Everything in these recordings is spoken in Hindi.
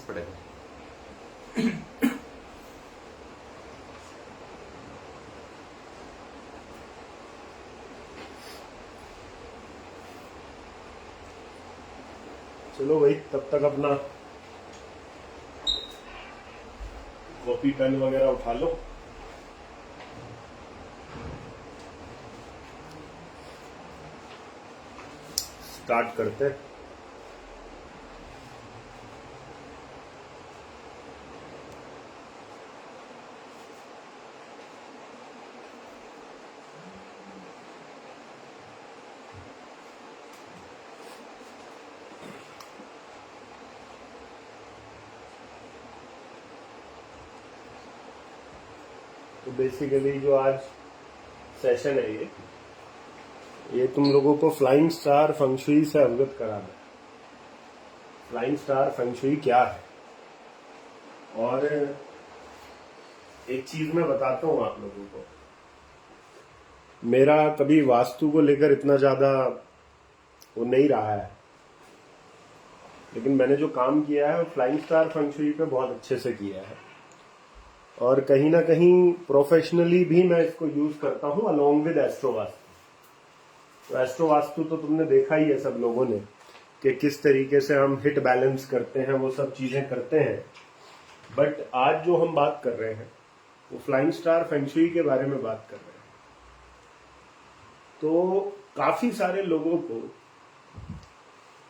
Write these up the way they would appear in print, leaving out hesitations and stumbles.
पड़ेगा। चलो भाई, तब तक अपना कॉपी पेन वगैरह उठा लो। स्टार्ट करते हैं। तो बेसिकली जो आज सेशन है ये तुम लोगों को फ्लाइंग स्टार फेंग शुई से अवगत कराना है। फ्लाइंग स्टार फेंग शुई क्या है, और एक चीज मैं बताता हूं आप लोगों को। मेरा कभी वास्तु को लेकर इतना ज्यादा वो नहीं रहा है, लेकिन मैंने जो काम किया है वो फ्लाइंग स्टार फेंग शुई पे बहुत अच्छे से किया है, और कहीं ना कहीं प्रोफेशनली भी मैं इसको यूज करता हूं अलोंग विद एस्ट्रो वास्तु। तो एस्ट्रो वास्तु तो तुमने देखा ही है सब लोगों ने कि किस तरीके से हम हिट बैलेंस करते हैं, वो सब चीजें करते हैं। बट आज जो हम बात कर रहे हैं वो फ्लाइंग स्टार फेंग शुई के बारे में बात कर रहे हैं। तो काफी सारे लोगों को,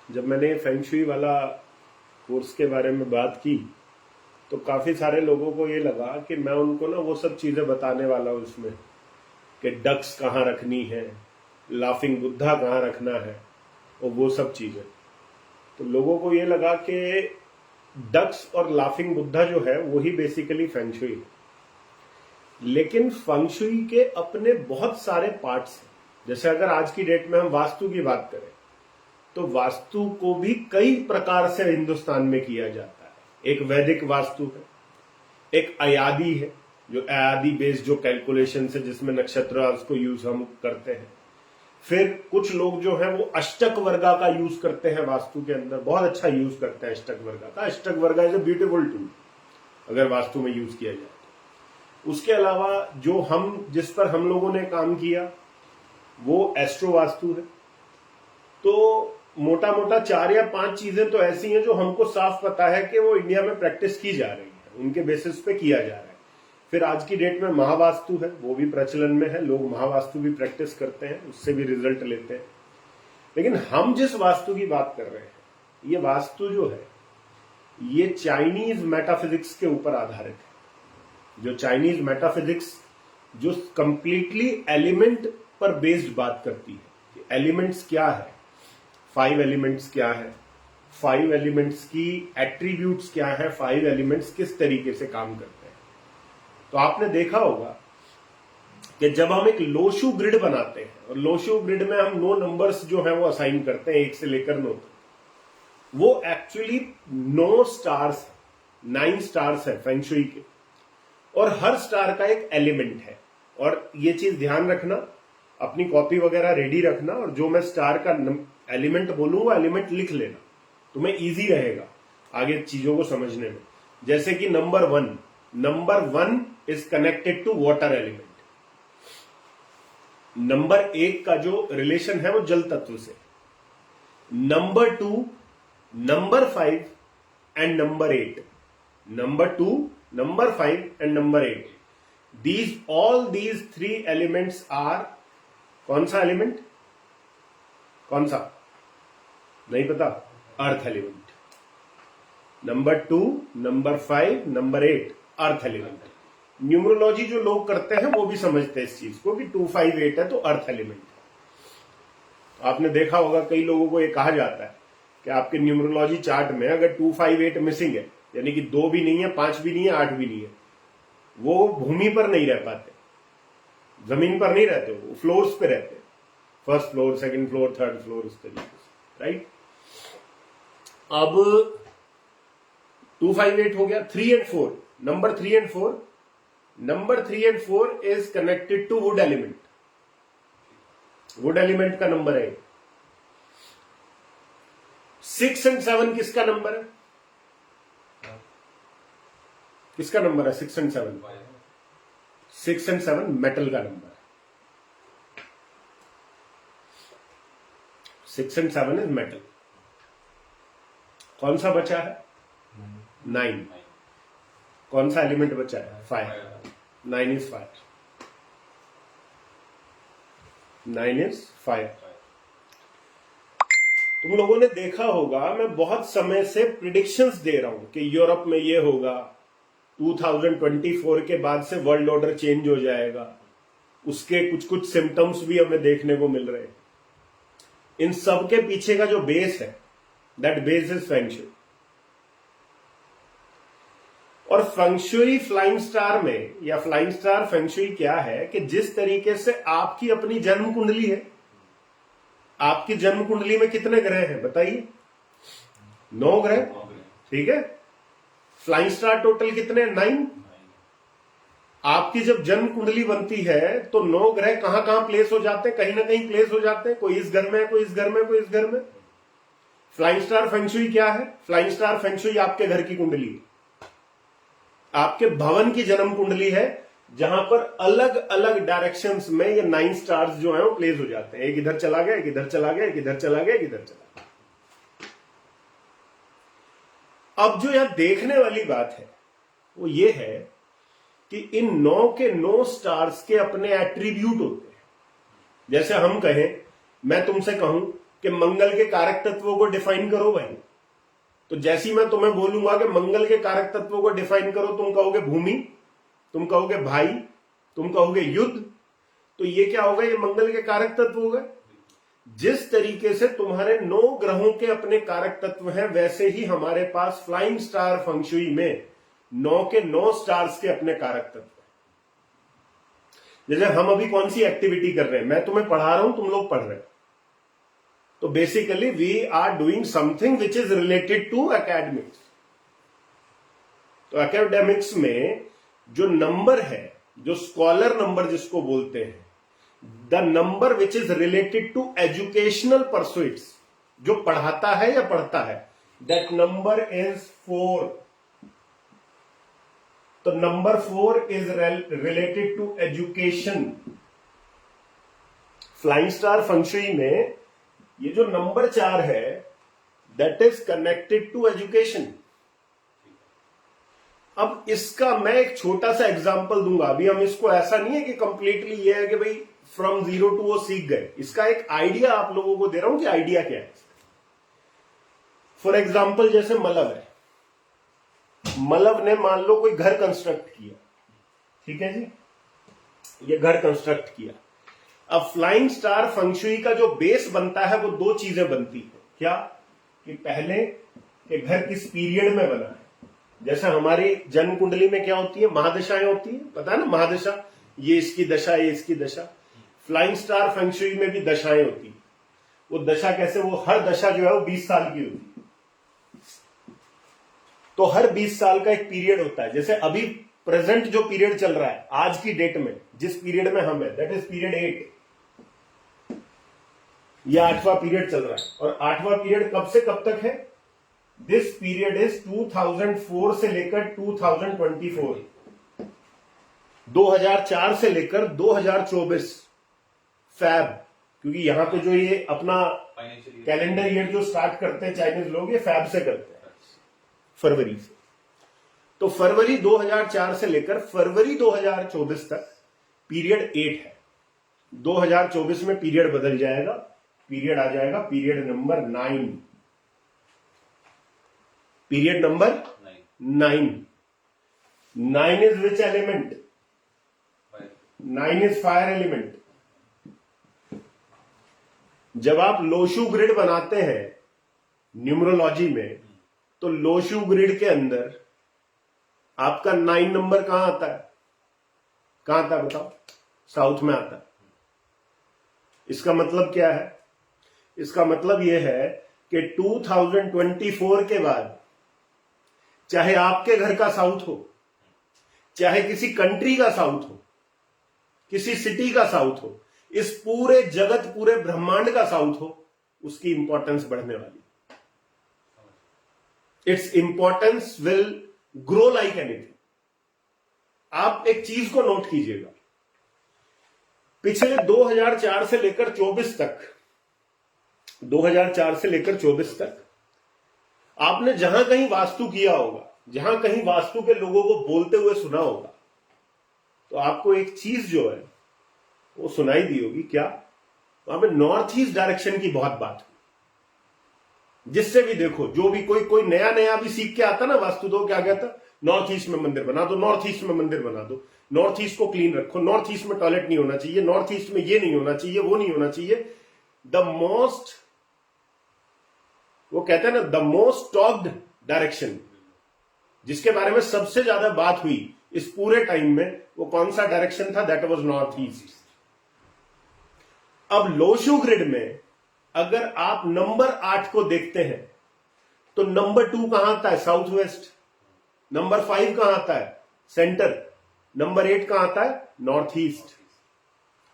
जब मैंने फेंग शुई वाला कोर्स के बारे में बात की, तो काफी सारे लोगों को ये लगा कि मैं उनको ना वो सब चीजें बताने वाला हूं उसमें, कि डक्स कहाँ रखनी है, लाफिंग बुद्धा कहाँ रखना है, और वो सब चीजें। तो लोगों को ये लगा कि डक्स और लाफिंग बुद्धा जो है वही बेसिकली फेंग शुई है। लेकिन फेंग शुई के अपने बहुत सारे पार्ट्स हैं। जैसे अगर आज की डेट में हम वास्तु की बात करें, तो वास्तु को भी कई प्रकार से हिंदुस्तान में किया जाता है। एक वैदिक वास्तु है, एक अयादी है, जो अयादी बेस्ड जो कैलकुलेशन है, जिसमें नक्षत्र को यूज हम करते हैं। फिर कुछ लोग जो है वो अष्टक वर्गा का यूज करते हैं वास्तु के अंदर, बहुत अच्छा यूज करते हैं अष्टक वर्गा का। अष्टक वर्गा इज अ ब्यूटीफुल टूल अगर वास्तु में यूज किया जाए तो। उसके अलावा जो जिस पर हम लोगों ने काम किया वो एस्ट्रो वास्तु है। तो मोटा मोटा 4 या 5 चीजें तो ऐसी हैं जो हमको साफ पता है कि वो इंडिया में प्रैक्टिस की जा रही है, उनके बेसिस पे किया जा रहा है। फिर आज की डेट में महावास्तु है, वो भी प्रचलन में है, लोग महावास्तु भी प्रैक्टिस करते हैं, उससे भी रिजल्ट लेते हैं। लेकिन हम जिस वास्तु की बात कर रहे हैं, ये वास्तु जो है ये चाइनीज मेटाफिजिक्स के ऊपर आधारित है। जो चाइनीज मेटाफिजिक्स जो कंप्लीटली एलिमेंट पर बेस्ड बात करती है, एलिमेंट्स क्या है, 5 एलिमेंट्स क्या है, 5 एलिमेंट्स की एट्रीब्यूट्स क्या है, 5 एलिमेंट्स किस तरीके से काम करते हैं। तो आपने देखा होगा कि जब हम एक लोशु ग्रिड बनाते हैं, और लोशु ग्रिड में हम 9 नंबर्स जो है वो असाइन करते हैं, 1 से लेकर 9 तक, वो एक्चुअली 9 स्टार्स, 9 स्टार्स है फेंग शुई के, और हर स्टार का एक एलिमेंट है। और ये चीज ध्यान रखना, अपनी कॉपी वगैरह रेडी रखना, और जो मैं स्टार का एलिमेंट बोलूं वो एलिमेंट लिख लेना, तुम्हें इजी रहेगा आगे चीजों को समझने में। जैसे कि number 1 is connected to water element. Number 1 का जो रिलेशन है वो जल तत्व से। Number 2, number 5 and number 8। Number 2, number 5 and number 8, all these 3 elements are, कौन सा एलिमेंट, कौन सा नहीं पता, earth element. Number 2, number 5, number 8 earth element. Numerology जो लोग करते हैं वो भी समझते हैं इस चीज को कि 2, 5, 8 है तो अर्थ एलिमेंट है। आपने देखा होगा कई लोगों को ये कहा जाता है कि आपके न्यूमरोलॉजी चार्ट में अगर 2, 5, 8 मिसिंग है, यानी कि 2 भी नहीं है, 5 भी नहीं है, 8 भी नहीं है, वो भूमि पर नहीं रह पाते, जमीन पर नहीं रहते, वो फ्लोर्स पे रहते हैं, first floor, second floor, third floor, इस तरीके से, राइट। अब 2, 5, 8 हो गया। 3 and 4, number 3 and 4, number 3 and 4 is connected to wood element. Wood element का नंबर है। 6 and 7 किसका नंबर है, किसका नंबर है 6 and 7? 6 and 7 मेटल का नंबर है। 6 and 7 इज मेटल। कौन सा बचा है? 9। कौन सा एलिमेंट बचा है? Fire. 9 is fire. 9 is fire. तुम लोगों ने देखा होगा मैं बहुत समय से प्रिडिक्शंस दे रहा हूं कि यूरोप में ये होगा, 2024 के बाद से वर्ल्ड ऑर्डर चेंज हो जाएगा। उसके कुछ कुछ सिम्टम्स भी हमें देखने को मिल रहे हैं। इन सब के पीछे का जो बेस है, that base is feng shui. और फेंग शुई फ्लाइंग स्टार में, या फ्लाइंग स्टार फेंग शुई क्या है कि जिस तरीके से आपकी अपनी जन्म कुंडली है, आपकी जन्म कुंडली में कितने ग्रह हैं बताइए? 9 ग्रह, ठीक है। फ्लाइंग स्टार टोटल कितने? 9। आपकी जब जन्म कुंडली बनती है तो 9 ग्रह कहां कहां प्लेस हो जाते हैं? कहीं ना कहीं प्लेस हो जाते हैं। कोई इस घर में, कोई इस घर में, कोई इस घर में। फ्लाइंग स्टार फेंग शुई क्या है? फ्लाइंग स्टार फेंग शुई आपके घर की कुंडली है, आपके भवन की जन्म कुंडली है, जहां पर अलग अलग डायरेक्शंस में ये 9 स्टार्स जो है वो प्लेस हो जाते हैं। एक इधर चला गया, एक इधर चला गया, एक इधर चला गया, एक इधर चला गया। अब जो यहां देखने वाली बात है वो ये है कि इन 9 के 9 स्टार्स के अपने एट्रीब्यूट होते हैं। जैसे हम कहें, मैं तुमसे कहूं कि मंगल के कारक तत्वों को डिफाइन करो भाई, तो जैसी मैं तुम्हें बोलूंगा कि मंगल के कारक तत्वों को डिफाइन करो, तुम कहोगे भूमि, तुम कहोगे भाई, तुम कहोगे युद्ध। तो ये क्या होगा? ये मंगल के कारक तत्व हो गए। जिस तरीके से तुम्हारे 9 ग्रहों के अपने कारक तत्व हैं, वैसे ही हमारे पास फ्लाइंग स्टार फेंग शुई में 9 के 9 स्टार्स के अपने कारक तत्व हैं। जैसे हम अभी कौन सी एक्टिविटी कर रहे हैं, मैं तुम्हें पढ़ा रहा हूं, तुम लोग पढ़ रहे हो, तो basically we are doing something which is related to academics. तो एकेडमिक्स में जो नंबर है, जो स्कॉलर नंबर जिसको बोलते हैं, the number which is related to educational pursuits, जो पढ़ाता है या पढ़ता है, दैट नंबर इज 4। तो number 4 is related to education. Flying star feng shui में ये जो नंबर 4 है, that is connected to education. अब इसका मैं एक छोटा सा एग्जांपल दूंगा। अभी हम इसको ऐसा नहीं है कि कंप्लीटली ये है कि भाई फ्रॉम 0 to वो सीख गए। इसका एक आइडिया आप लोगों को दे रहा हूं कि आइडिया क्या है। फॉर एग्जांपल जैसे मलव है, मलव ने मान लो कोई घर कंस्ट्रक्ट किया, ठीक है जी, ये घर कंस्ट्रक्ट किया। अब फ्लाइंग स्टार फेंग शुई का जो बेस बनता है वो 2 चीजें बनती है। क्या? कि पहले कि घर किस पीरियड में बना है। जैसे हमारी जन्म कुंडली में क्या होती है? महादशाएं होती है, पता है ना, महादशा, ये इसकी दशा, ये इसकी दशा। फ्लाइंग स्टार फेंग शुई में भी दशाएं होती है। वो दशा कैसे? वो हर दशा जो है वो 20 साल की होती है। तो हर 20 साल का एक पीरियड होता है। जैसे अभी प्रेजेंट जो पीरियड चल रहा है आज की डेट में, जिस पीरियड में हम है, दैट इज पीरियड 8। यह 8वां पीरियड चल रहा है। और 8वां पीरियड कब से कब तक है? दिस पीरियड इज 2004 से लेकर 2024, 2004 से लेकर 2024 फैब, क्योंकि यहां पे जो ये अपना कैलेंडर ईयर जो स्टार्ट करते हैं चाइनीज लोग, ये फैब से करते हैं, फरवरी से। तो फरवरी 2004 से लेकर फरवरी 2024 तक पीरियड 8 है। 2024 में पीरियड बदल जाएगा, पीरियड आ जाएगा period number 9। Period number 9। 9 is which element? 9 is fire element. जब आप लोशु ग्रिड बनाते हैं न्यूमरोलॉजी में, तो लोशु ग्रिड के अंदर आपका 9 नंबर कहां आता है? कहां आता है बताओ? साउथ में आता है। इसका मतलब क्या है? इसका मतलब यह है कि 2024 के बाद चाहे आपके घर का साउथ हो, चाहे किसी कंट्री का साउथ हो, किसी सिटी का साउथ हो, इस पूरे जगत, पूरे ब्रह्मांड का साउथ हो, उसकी इंपॉर्टेंस बढ़ने वाली। Its importance will grow like anything. आप एक चीज को नोट कीजिएगा, पिछले 2004 से लेकर 24 तक, 2004 से लेकर 24 तक आपने जहां कहीं वास्तु किया होगा, जहां कहीं वास्तु के लोगों को बोलते हुए सुना होगा, तो आपको एक चीज जो है वो सुनाई दी होगी। क्या? वहां पे नॉर्थ ईस्ट डायरेक्शन की बहुत बात हुई। जिससे भी देखो, जो भी कोई नया नया भी सीख के आता ना वास्तु, तो क्या कहता, नॉर्थ ईस्ट में मंदिर बना दो, नॉर्थ ईस्ट में मंदिर बना दो, नॉर्थ ईस्ट को क्लीन रखो, नॉर्थ ईस्ट में टॉयलेट नहीं होना चाहिए, नॉर्थ ईस्ट में ये नहीं होना चाहिए, वो नहीं होना चाहिए। द मोस्ट, वो कहते हैं ना, द मोस्ट टॉक्ड डायरेक्शन, जिसके बारे में सबसे ज्यादा बात हुई इस पूरे टाइम में, वो कौन सा डायरेक्शन था? That was north east. अब लोशु ग्रिड में अगर आप नंबर 8 को देखते हैं तो नंबर 2 कहां आता है? South west. नंबर 5 कहां आता है? सेंटर। नंबर 8 कहां आता है? North east.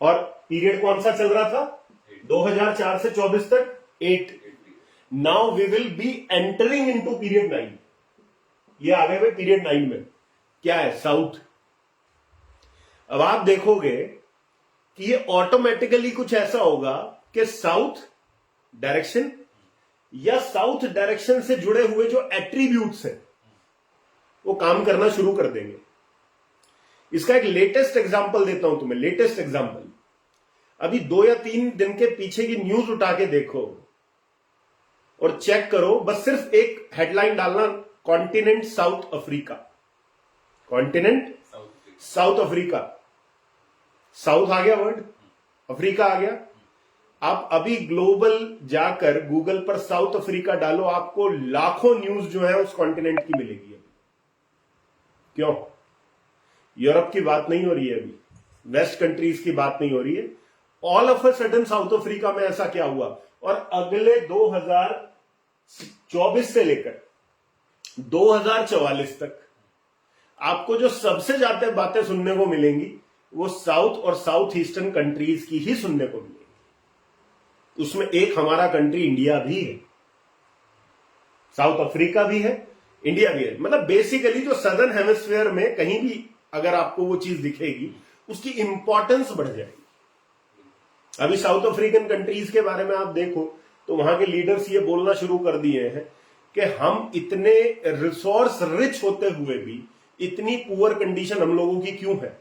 और पीरियड कौन सा चल रहा था? 2004 से 24 तक 8। Now we will be entering into period 9। ये आ गए पीरियड 9 में। क्या है? साउथ। अब आप देखोगे कि ये ऑटोमेटिकली कुछ ऐसा होगा कि साउथ डायरेक्शन या साउथ डायरेक्शन से जुड़े हुए जो एट्रीब्यूट्स हैं वो काम करना शुरू कर देंगे। इसका एक लेटेस्ट एग्जांपल देता हूं तुम्हें, लेटेस्ट एग्जांपल। अभी 2 या 3 दिन के पीछे की न्यूज उठा के देखो और चेक करो, बस सिर्फ एक हेडलाइन डालना, continent South Africa, continent South Africa. South आ गया वर्ड, अफ्रीका आ गया। आप अभी ग्लोबल जाकर गूगल पर साउथ अफ्रीका डालो, आपको लाखों न्यूज जो है उस कॉन्टिनेंट की मिलेगी। अभी क्यों? यूरोप की बात नहीं हो रही है, अभी वेस्ट कंट्रीज की बात नहीं हो रही है। All of a sudden south Africa में ऐसा क्या हुआ? और अगले 2024 से लेकर 2044 तक आपको जो सबसे ज्यादा बातें सुनने को मिलेंगी वो साउथ और साउथ ईस्टर्न कंट्रीज की ही सुनने को मिलेगी। उसमें एक हमारा कंट्री इंडिया भी है, साउथ अफ्रीका भी है, इंडिया भी है। मतलब बेसिकली जो सदर्न हेमिस्फीयर में कहीं भी अगर आपको वो चीज दिखेगी, उसकी इंपॉर्टेंस बढ़ जाएगी। अभी साउथ अफ्रीकन कंट्रीज के बारे में आप देखो तो वहां के लीडर्स ये बोलना शुरू कर दिए हैं कि हम इतने रिसोर्स रिच होते हुए भी इतनी पुअर कंडीशन हम लोगों की क्यों है?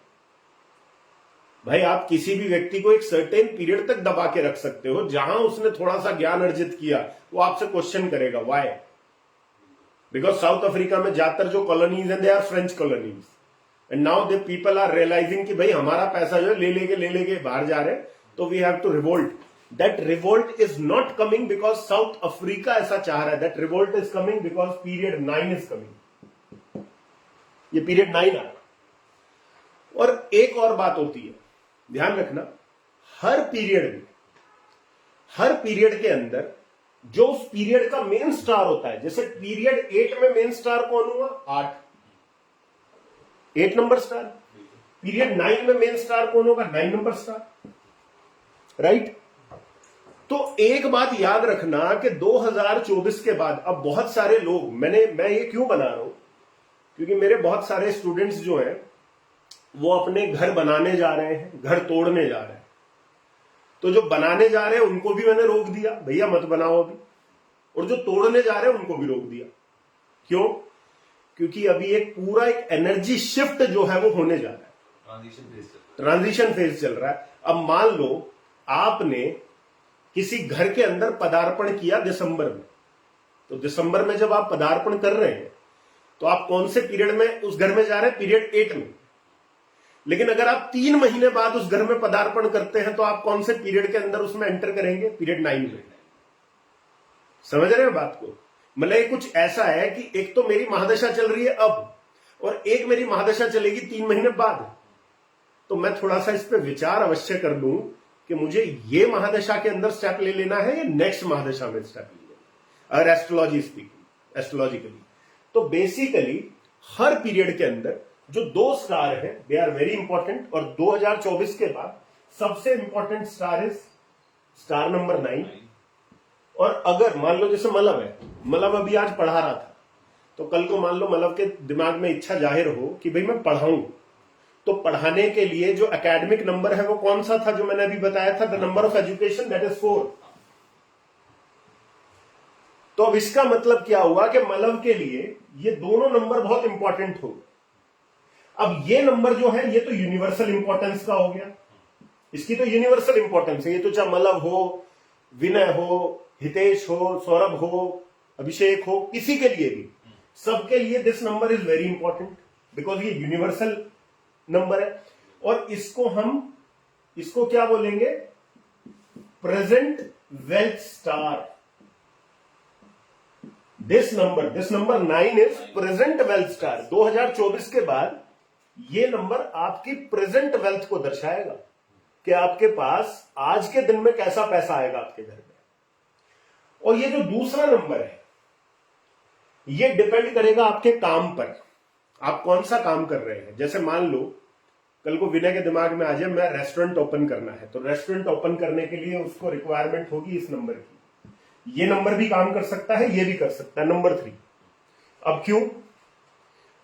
भाई, आप किसी भी व्यक्ति को एक सर्टेन पीरियड तक दबा के रख सकते हो, जहां उसने थोड़ा सा ज्ञान अर्जित किया वो आपसे क्वेश्चन करेगा, व्हाई? बिकॉज साउथ अफ्रीका में ज्यादातर जो कॉलोनीज हैं they are French colonies, and now the people are realising कि भाई हमारा पैसा जो है ले लेके बाहर जा रहे हैं, तो we have to revolt. That revolt is not coming because South Africa ऐसा चाह रहा है, that revolt is coming because period 9 is coming. ये पीरियड 9 आ रहा। और एक और बात होती है, ध्यान रखना, हर पीरियड के अंदर जो उस पीरियड का मेन स्टार होता है, जैसे पीरियड 8 में मेन स्टार कौन हुआ? 8 नंबर स्टार। पीरियड 9 में मेन स्टार कौन होगा? 9 नंबर स्टार, राइट? तो एक बात याद रखना कि 2024 के बाद अब बहुत सारे लोग, मैं ये क्यों बना रहा हूं, क्योंकि मेरे बहुत सारे स्टूडेंट्स जो हैं वो अपने घर बनाने जा रहे हैं, घर तोड़ने जा रहे हैं। तो जो बनाने जा रहे हैं उनको भी मैंने रोक दिया, भैया मत बनाओ अभी, और जो तोड़ने जा रहे हैं उनको भी रोक दिया। क्यों? क्योंकि अभी एक पूरा एक एनर्जी शिफ्ट जो है वो होने जा रहा है, ट्रांजिशन फेज चल रहा है। अब मान लो आपने किसी घर के अंदर पदार्पण किया दिसंबर में, तो दिसंबर में जब आप पदार्पण कर रहे हैं तो आप कौन से पीरियड में उस घर में जा रहे हैं? पीरियड 8 में। लेकिन अगर आप 3 महीने बाद उस घर में पदार्पण करते हैं तो आप कौन से पीरियड के अंदर उसमें एंटर करेंगे? पीरियड 9 में। समझ रहे हैं बात को? मतलब ये कुछ ऐसा है कि एक तो मेरी महादशा चल रही है अब, और एक मेरी महादशा चलेगी 3 महीने बाद। तो मैं थोड़ा सा इस पर विचार अवश्य कर लूं कि मुझे ये महादशा के अंदर स्टेप ले लेना है या नेक्स्ट महादशा में स्टेप ले लेना, अगर एस्ट्रोलॉजी स्पीकिंग, एस्ट्रोलॉजिकली। तो बेसिकली हर पीरियड के अंदर जो 2 स्टार है दे आर वेरी इंपॉर्टेंट, और 2024 के बाद सबसे important star is star number 9। और अगर मान लो जैसे मलम है, मलम अभी आज पढ़ा रहा था, तो कल को मान लो मलव के दिमाग में इच्छा जाहिर हो कि भाई मैं पढ़ाऊं, तो पढ़ाने के लिए जो एकेडमिक नंबर है वो कौन सा था जो मैंने अभी बताया था, the number of education, that is 4। तो अब इसका मतलब क्या हुआ कि मलव के लिए ये दोनों नंबर बहुत इंपॉर्टेंट हो। अब ये नंबर जो है ये तो यूनिवर्सल इंपॉर्टेंस का हो गया, इसकी तो यूनिवर्सल इंपॉर्टेंस है। ये तो चाहे मलव हो, विनय हो, हितेश हो, सौरभ हो, अभिषेक हो, किसी के लिए भी, सबके लिए this number is very important because ये यूनिवर्सल नंबर है। और इसको क्या बोलेंगे, present wealth star. This number 9 is present wealth star. 2024 के बाद ये नंबर आपकी प्रेजेंट वेल्थ को दर्शाएगा कि आपके पास आज के दिन में कैसा पैसा आएगा आपके घर में। और ये जो दूसरा नंबर है ये डिपेंड करेगा आपके काम पर, आप कौन सा काम कर रहे हैं। जैसे मान लो कल को विनय के दिमाग में आ जाए मैं रेस्टोरेंट ओपन करना है, तो रेस्टोरेंट ओपन करने के लिए उसको रिक्वायरमेंट होगी इस नंबर की। ये नंबर भी काम कर सकता है, ये भी कर सकता है, नंबर 3। अब क्यों?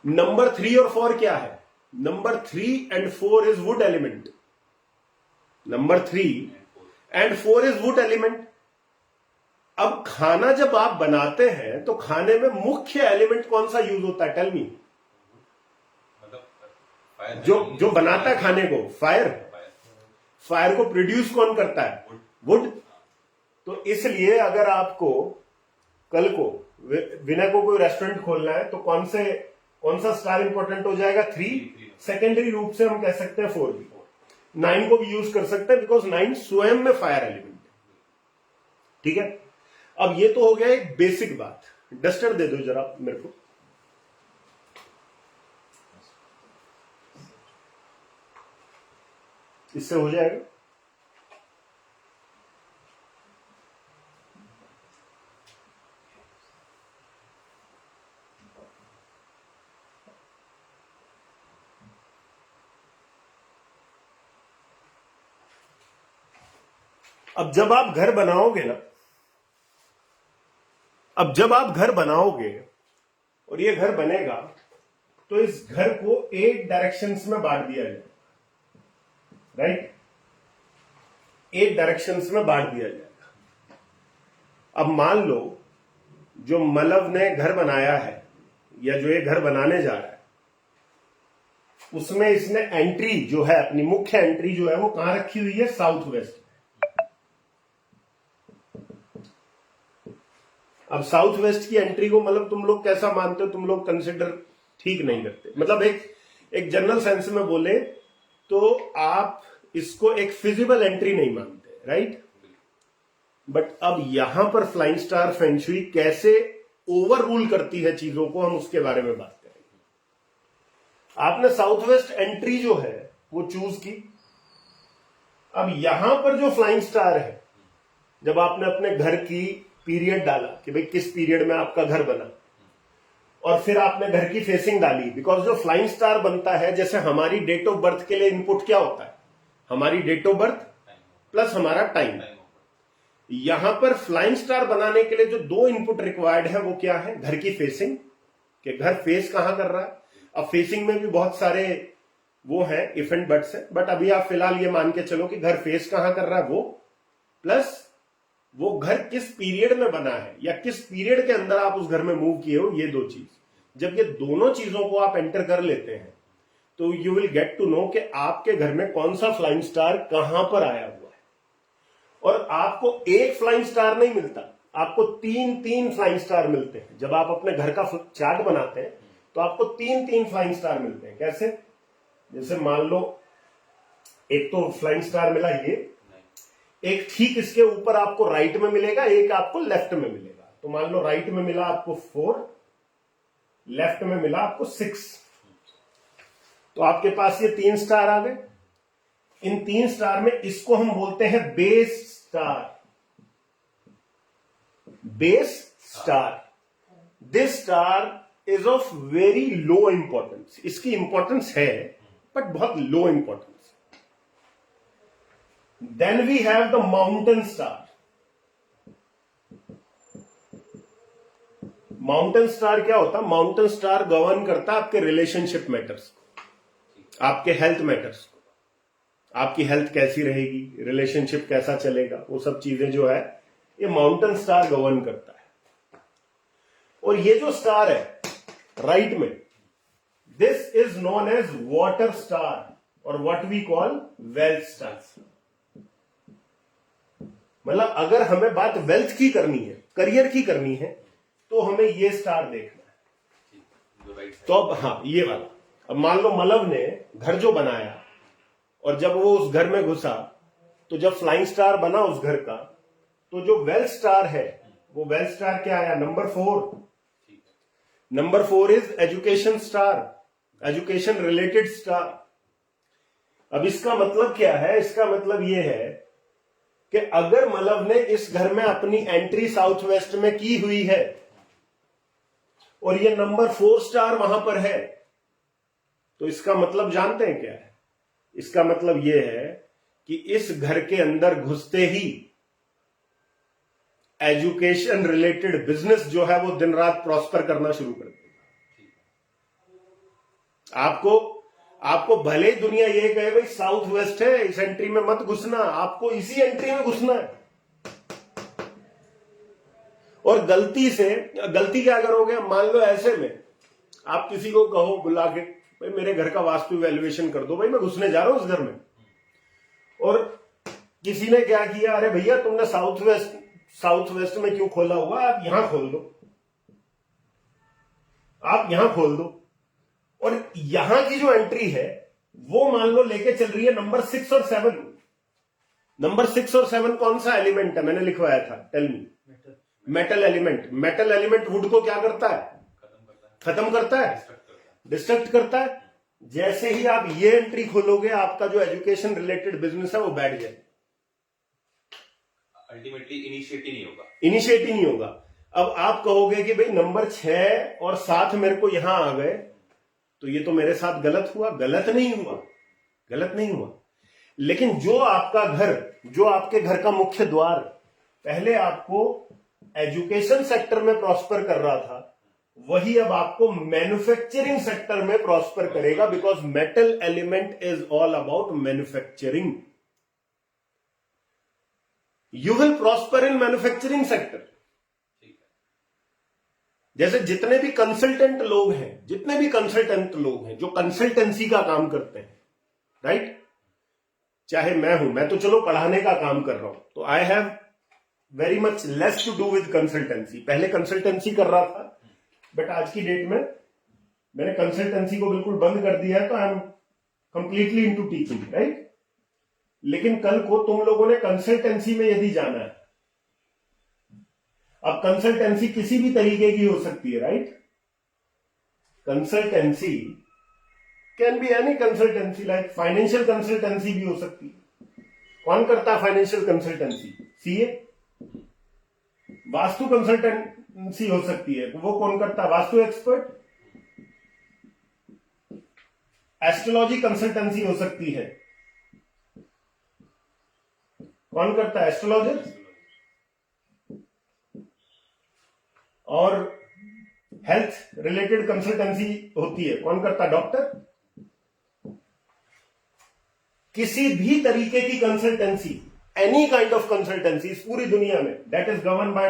नंबर 3 और 4 क्या है? Number 3 and 4 is would element. Number 3 and 4 is would element. अब खाना जब आप बनाते हैं तो खाने में मुख्य एलिमेंट कौन सा यूज होता है? Tell me. जो बनाता है खाने को, फायर को प्रोड्यूस कौन करता है? वुड। तो इसलिए अगर आपको कल को विनय को कोई रेस्टोरेंट खोलना है तो कौन सा स्टार इंपॉर्टेंट हो जाएगा? 3। सेकेंडरी रूप से हम कह सकते हैं 4 भी। 9 को भी यूज कर सकते हैं बिकॉज 9 स्वयं में फायर एलिमेंट। ठीक है, अब ये तो हो गया एक बेसिक बात। डस्टर दे दो जरा मेरे को। इससे हो जाएगा। अब जब आप घर बनाओगे ना, अब जब आप घर बनाओगे और ये घर बनेगा तो इस घर को 8 डायरेक्शंस में बांट दिया जाएगा, राइट? 8 डायरेक्शंस में बांट दिया जाएगा। अब मान लो जो मलव ने घर बनाया है या जो ये घर बनाने जा रहा है उसमें इसने एंट्री जो है, अपनी मुख्य एंट्री जो है वो कहां रखी हुई है? South west. अब साउथ वेस्ट की एंट्री को मतलब तुम लोग कैसा मानते हो? तुम लोग कंसिडर ठीक नहीं करते। मतलब एक जनरल सेंस में बोले तो आप इसको एक फिजिबल एंट्री नहीं मानते, राइट? बट अब यहां पर फ्लाइंग स्टार फेंग शुई कैसे ओवर रूल करती है चीजों को, हम उसके बारे में बात करेंगे। आपने साउथ वेस्ट एंट्री जो है वो चूज की। अब यहां पर जो फ्लाइंग स्टार है, जब आपने अपने घर की पीरियड डाला कि भाई किस पीरियड में आपका घर बना, और फिर आपने घर की फेसिंग डाली, बिकॉज जो फ्लाइंग स्टार बनता है, जैसे हमारी डेट ऑफ बर्थ के लिए इनपुट क्या होता है? हमारी डेट ऑफ बर्थ प्लस हमारा टाइम। यहां पर फ्लाइंग स्टार बनाने के लिए जो 2 इनपुट रिक्वायर्ड है वो क्या है? घर की फेसिंग, कि घर फेस कहां कर रहा है। अब फेसिंग में भी बहुत सारे वो है इफ एंड बट्स है, बट अभी आप फिलहाल ये मान के चलो कि घर फेस कहां कर रहा है वो, प्लस वो घर किस पीरियड में बना है या किस पीरियड के अंदर आप उस घर में मूव किए हो। ये 2 चीज, जब ये दोनों चीजों को आप एंटर कर लेते हैं तो you will get to know कि आपके घर में कौन सा फ्लाइंग स्टार कहां पर आया हुआ है। और आपको एक फ्लाइंग स्टार नहीं मिलता, आपको 3 फ्लाइंग स्टार मिलते हैं। जब आप अपने घर का चार्ट बनाते हैं तो आपको 3 फ्लाइंग स्टार मिलते हैं। कैसे? जैसे मान लो एक तो फ्लाइंग स्टार मिला ये, एक ठीक इसके ऊपर आपको राइट में मिलेगा, एक आपको लेफ्ट में मिलेगा। तो मान लो राइट में मिला आपको 4, लेफ्ट में मिला आपको 6। तो आपके पास ये 3 स्टार आ गए। इन 3 स्टार में इसको हम बोलते हैं base star. Base star, this star is of very low importance. इसकी इंपॉर्टेंस है बट बहुत low importance. Then we have the mountain star. Mountain star क्या होता है? माउंटेन स्टार गवर्न करता है आपके रिलेशनशिप मैटर्स को, आपके हेल्थ मैटर्स को, आपकी हेल्थ कैसी रहेगी, रिलेशनशिप कैसा चलेगा, वो सब चीजें जो है ये माउंटेन स्टार गवर्न करता है। और ये जो स्टार है राइट में, this is known as water star और what we call wealth star. मतलब अगर हमें बात वेल्थ की करनी है, करियर की करनी है, तो हमें ये स्टार देखना है। तो अब हाँ ये वाला, अब मान लो मलव ने घर जो बनाया और जब वो उस घर में घुसा तो जब फ्लाइंग स्टार बना उस घर का, तो जो वेल्थ स्टार है वो वेल्थ स्टार क्या आया? Number 4। Number 4 is education star, education related star. अब इसका मतलब क्या है? इसका मतलब यह है कि अगर मलव ने इस घर में अपनी एंट्री साउथ वेस्ट में की हुई है और ये नंबर 4 स्टार वहां पर है, तो इसका मतलब जानते हैं क्या है? इसका मतलब यह है कि इस घर के अंदर घुसते ही एजुकेशन रिलेटेड बिजनेस जो है वो दिन रात प्रॉस्पर करना शुरू कर देगा। आपको भले ही दुनिया ये कहे भाई साउथ वेस्ट है, इस एंट्री में मत घुसना, आपको इसी एंट्री में घुसना है। और गलती क्या करोगे? मान लो ऐसे में आप किसी को कहो बुला के, भाई मेरे घर का वास्तु वैल्यूएशन कर दो, भाई मैं घुसने जा रहा हूं उस घर में। और किसी ने क्या किया, अरे भैया तुमने साउथ वेस्ट में क्यों खोला हुआ, आप यहां खोल दो, आप यहां खोल दो। और यहां की जो एंट्री है वो मान लो लेके चल रही है नंबर 6 और 7। नंबर 6 और 7 कौन सा एलिमेंट है? मैंने लिखवाया था, tell me. Metal element. Metal element wood को क्या करता है? खत्म करता है, डिस्ट्रक्ट करता है। जैसे ही आप ये एंट्री खोलोगे आपका जो एजुकेशन रिलेटेड बिजनेस है वो बैठ जाए, अल्टीमेटली इनिशिएट ही नहीं होगा। अब आप कहोगे कि भाई नंबर 6 और 7 मेरे को यहां आ गए तो ये तो मेरे साथ गलत हुआ। गलत नहीं हुआ। लेकिन जो आपके घर का मुख्य द्वार पहले आपको एजुकेशन सेक्टर में प्रॉस्पर कर रहा था, वही अब आपको मैन्युफैक्चरिंग सेक्टर में प्रॉस्पर करेगा, because metal element is all about manufacturing. You will prosper in manufacturing sector. जैसे जितने भी कंसल्टेंट लोग हैं जो कंसल्टेंसी का काम करते हैं, राइट? चाहे मैं तो चलो पढ़ाने का काम कर रहा हूं, तो I have very much less to do with consultancy. पहले कंसल्टेंसी कर रहा था, बट आज की डेट में मैंने कंसल्टेंसी को बिल्कुल बंद कर दिया है, तो I am completely into teaching, right? लेकिन कल को तुम लोगों ने कंसल्टेंसी में यदि जाना है, अब कंसल्टेंसी किसी भी तरीके की हो सकती है, right? Consultancy can be any consultancy, like financial consultancy भी हो सकती है। कौन करता है financial consultancy? CA. Vastu consultancy हो सकती है, वो कौन करता है? वास्तु एक्सपर्ट। एस्ट्रोलॉजी कंसल्टेंसी हो सकती है, कौन करता है? एस्ट्रोलॉजर। और हेल्थ रिलेटेड कंसल्टेंसी होती है, कौन करता है? डॉक्टर। किसी भी तरीके की consultancy, any kind of consultancy इस पूरी दुनिया में, that is govern by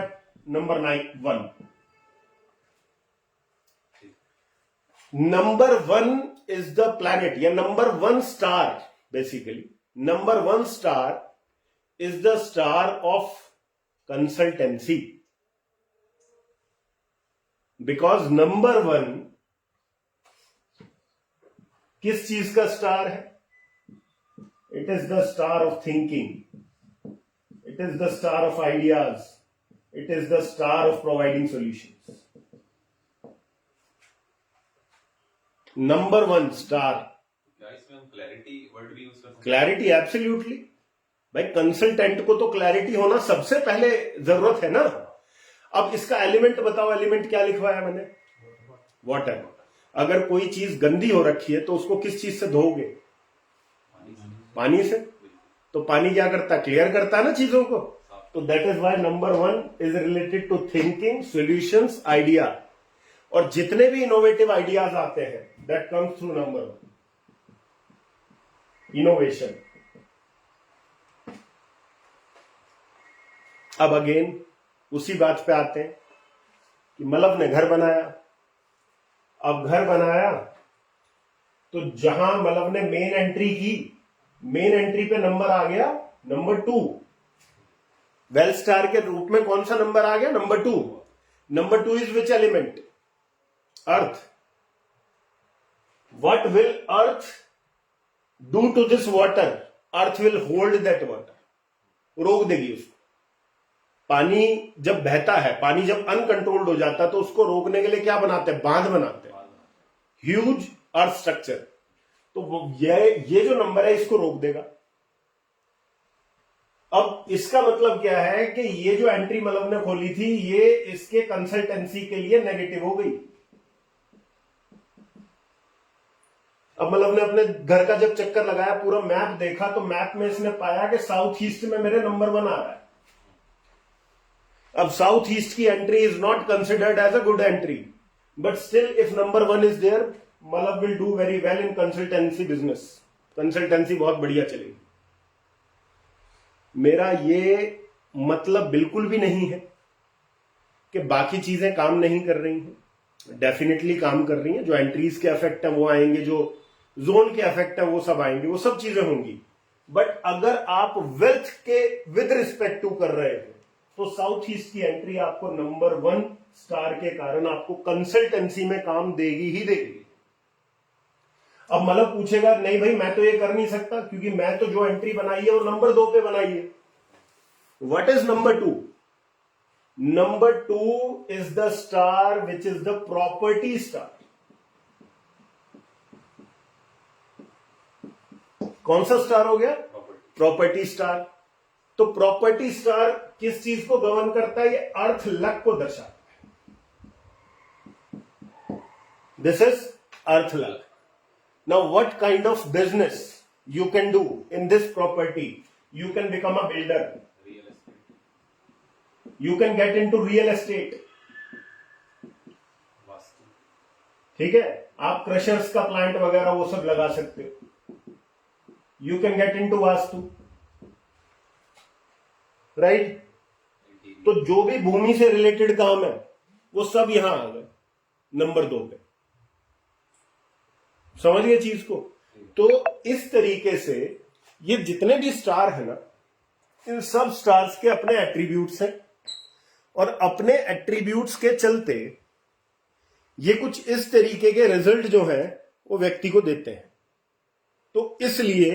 number 1। Number 1 is the planet, या number 1 star. Basically number 1 star is the star of consultancy, because number 1 किस चीज का स्टार है? It is the star of thinking, it is the star of ideas, it is the star of providing solutions. Number 1 star. इसमें हम क्लैरिटी वर्ड भी यूज कर सकते हैं। Clarity, absolutely. भाई कंसल्टेंट को तो क्लैरिटी होना सबसे पहले जरूरत है ना। अब इसका एलिमेंट बताओ, एलिमेंट क्या लिखवाया मैंने? वाटर। अगर कोई चीज गंदी हो रखी है तो उसको किस चीज से धोओगे? पानी से। तो पानी क्या करता है? क्लियर करता है ना चीजों को। तो that is why number 1 is related to thinking, solutions, idea. और जितने भी इनोवेटिव आइडियाज आते हैं that comes through number 1, innovation. अब अगेन उसी बात पे आते हैं कि मलव ने घर बनाया। अब घर बनाया तो जहां मलव ने मेन एंट्री की, मेन एंट्री पे नंबर आ गया नंबर 2। वेल स्टार के रूप में कौन सा नंबर आ गया? Number 2। Number 2 is which element? Earth. What will earth do to this water? Earth will hold that water, रोक देगी उसको। पानी जब बहता है, पानी जब अनकंट्रोल्ड हो जाता है तो उसको रोकने के लिए क्या बनाते हैं? बांध बनाते हैं, ह्यूज अर्थ स्ट्रक्चर। तो ये जो नंबर है इसको रोक देगा। अब इसका मतलब क्या है कि ये जो एंट्री मलव ने खोली थी ये इसके कंसल्टेंसी के लिए नेगेटिव हो गई। अब मलव ने अपने घर का जब चक्कर लगाया, पूरा मैप देखा, तो मैप में इसने पाया कि साउथ ईस्ट में मेरे नंबर 1 आ रहा है। अब साउथ ईस्ट की entry is not considered as a good entry, but still if number 1 is there, मलव will do very well in consultancy business. Consultancy बहुत बढ़िया चलेगी। मेरा ये मतलब बिल्कुल भी नहीं है कि बाकी चीजें काम नहीं कर रही हैं, डेफिनेटली काम कर रही हैं। जो एंट्रीज के इफेक्ट है वो आएंगे, जो जोन के इफेक्ट है वो सब आएंगे, वो सब चीजें होंगी। बट अगर आप वेल्थ के विद रिस्पेक्ट टू कर रहे हो तो साउथ ईस्ट की एंट्री आपको नंबर 1 स्टार के कारण आपको कंसल्टेंसी में काम देगी ही देगी। अब मलव पूछेगा नहीं भाई मैं तो ये कर नहीं सकता क्योंकि मैं तो जो एंट्री बनाई है वो नंबर 2 पे बनाई है। What is number 2? Number 2 is the star which is the property star. कौन सा स्टार हो गया? Property star. तो प्रॉपर्टी स्टार किस चीज को गवर्न करता है? ये अर्थ लक को दर्शाता है। This is earth luck. Now, what kind of business you can do in this property? You can become a builder. Real estate. You can get into real estate. Vastu. ठीक है, आप क्रशर्स का प्लांट वगैरह वो सब लगा सकते हो। You can get into vastu, right? तो जो भी भूमि से रिलेटेड काम है वो सब यहां आ गए नंबर 2 पे। समझ गए चीज को? तो इस तरीके से ये जितने भी स्टार है ना, इन सब स्टार्स के अपने एट्रीब्यूट्स हैं और अपने एट्रीब्यूट्स के चलते ये कुछ इस तरीके के रिजल्ट जो है वो व्यक्ति को देते हैं। तो इसलिए